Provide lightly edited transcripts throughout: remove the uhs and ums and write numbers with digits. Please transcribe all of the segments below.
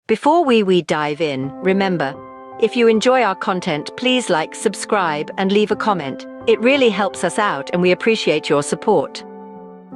Before we dive in, remember, if you enjoy our content, please like, subscribe, and leave a comment. It really helps us out and we appreciate your support.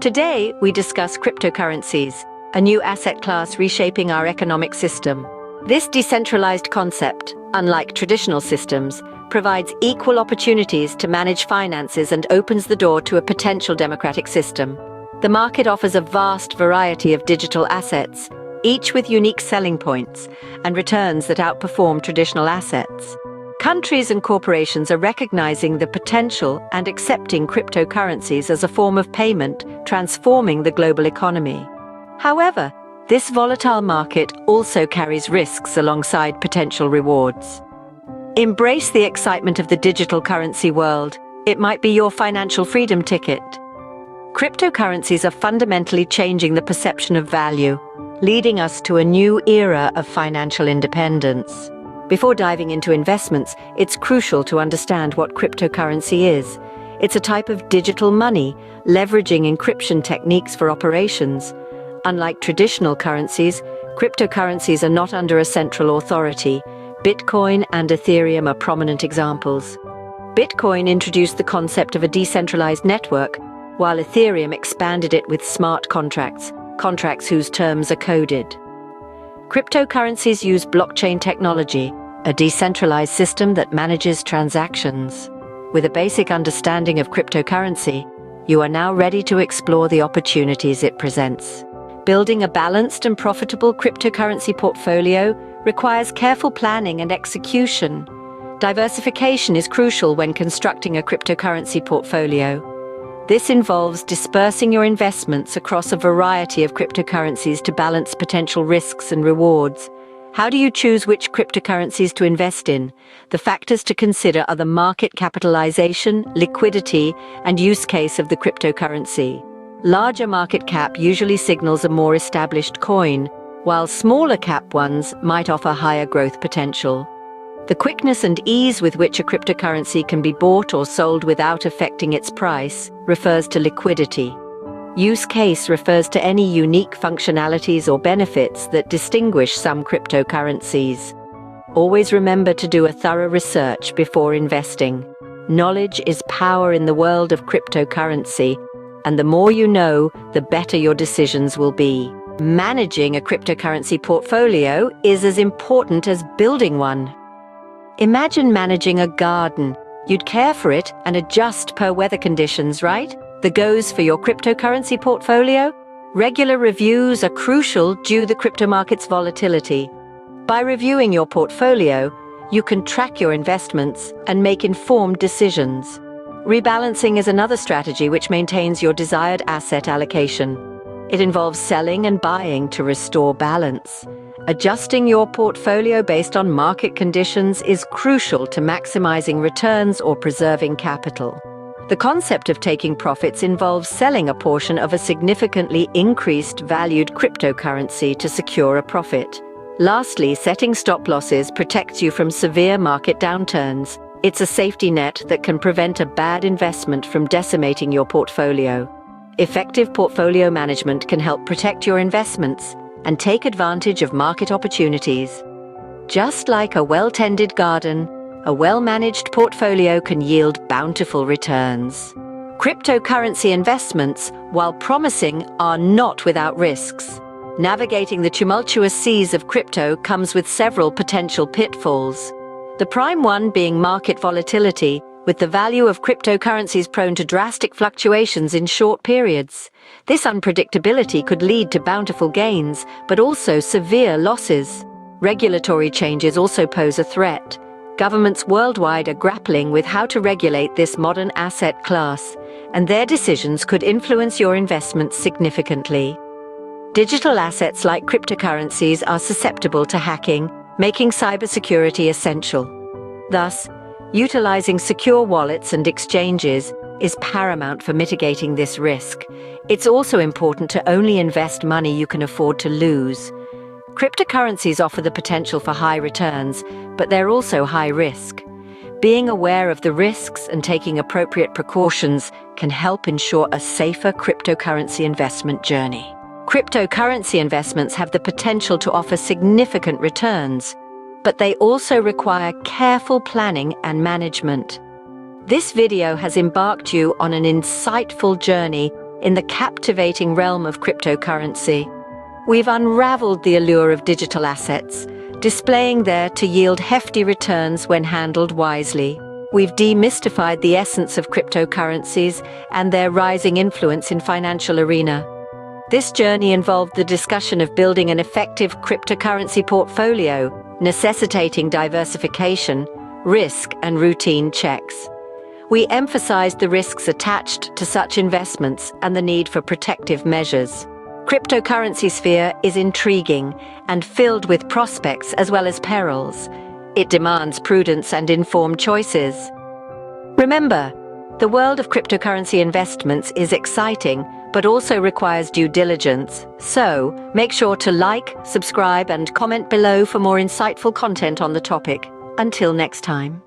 Today, we discuss cryptocurrencies, a new asset class reshaping our economic system. This decentralized concept, unlike traditional systems, provides equal opportunities to manage finances and opens the door to a potential democratic system. The market offers a vast variety of digital assets, each with unique selling points and returns that outperform traditional assets. Countries and corporations are recognizing the potential and accepting cryptocurrencies as a form of payment, transforming the global economy. However, this volatile market also carries risks alongside potential rewards. Embrace the excitement of the digital currency world. It might be your financial freedom ticket. Cryptocurrencies are fundamentally changing the perception of value, leading us to a new era of financial independence. Before diving into investments, it's crucial to understand what cryptocurrency is. It's a type of digital money, leveraging encryption techniques for operations. Unlike traditional currencies, cryptocurrencies are not under a central authority. Bitcoin and Ethereum are prominent examples. Bitcoin introduced the concept of a decentralized network, while Ethereum expanded it with smart contracts whose terms are coded. Cryptocurrencies use blockchain technology, a decentralized system that manages transactions. With a basic understanding of cryptocurrency, you are now ready to explore the opportunities it presents. Building a balanced and profitable cryptocurrency portfolio requires careful planning and execution. Diversification is crucial when constructing a cryptocurrency portfolio. This involves dispersing your investments across a variety of cryptocurrencies to balance potential risks and rewards. How do you choose which cryptocurrencies to invest in? The factors to consider are the market capitalization, liquidity, and use case of the cryptocurrency. Larger market cap usually signals a more established coin, while smaller cap ones might offer higher growth potential. The quickness and ease with which a cryptocurrency can be bought or sold without affecting its price refers to liquidity. Use case refers to any unique functionalities or benefits that distinguish some cryptocurrencies. Always remember to do a thorough research before investing. Knowledge is power in the world of cryptocurrency, and the more you know, the better your decisions will be. Managing a cryptocurrency portfolio is as important as building one. Imagine managing a garden. You'd care for it and adjust per weather conditions, right? The goes for your cryptocurrency portfolio? Regular reviews are crucial due to the crypto market's volatility. By reviewing your portfolio, you can track your investments and make informed decisions. Rebalancing is another strategy which maintains your desired asset allocation. It involves selling and buying to restore balance. Adjusting your portfolio based on market conditions is crucial to maximizing returns or preserving capital. The concept of taking profits involves selling a portion of a significantly increased valued cryptocurrency to secure a profit. Lastly, setting stop losses protects you from severe market downturns. It's a safety net that can prevent a bad investment from decimating your portfolio. Effective portfolio management can help protect your investments and take advantage of market opportunities. Just like a well-tended garden, a well-managed portfolio can yield bountiful returns. Cryptocurrency investments, while promising, are not without risks. Navigating the tumultuous seas of crypto comes with several potential pitfalls. The prime one being market volatility, with the value of cryptocurrencies prone to drastic fluctuations in short periods. This unpredictability could lead to bountiful gains, but also severe losses. Regulatory changes also pose a threat. Governments worldwide are grappling with how to regulate this modern asset class, and their decisions could influence your investments significantly. Digital assets like cryptocurrencies are susceptible to hacking, making cybersecurity essential. Thus, utilizing secure wallets and exchanges is paramount for mitigating this risk. It's also important to only invest money you can afford to lose. Cryptocurrencies offer the potential for high returns, but they're also high risk. Being aware of the risks and taking appropriate precautions can help ensure a safer cryptocurrency investment journey. Cryptocurrency investments have the potential to offer significant returns, but they also require careful planning and management. This video has embarked you on an insightful journey in the captivating realm of cryptocurrency. We've unraveled the allure of digital assets, displaying there to yield hefty returns when handled wisely. We've demystified the essence of cryptocurrencies and their rising influence in financial arena. This journey involved the discussion of building an effective cryptocurrency portfolio, necessitating diversification, risk, and routine checks. We emphasized the risks attached to such investments and the need for protective measures. Cryptocurrency sphere is intriguing and filled with prospects as well as perils. It demands prudence and informed choices. Remember, the world of cryptocurrency investments is exciting, but also requires due diligence. So, make sure to like, subscribe, and comment below for more insightful content on the topic. Until next time.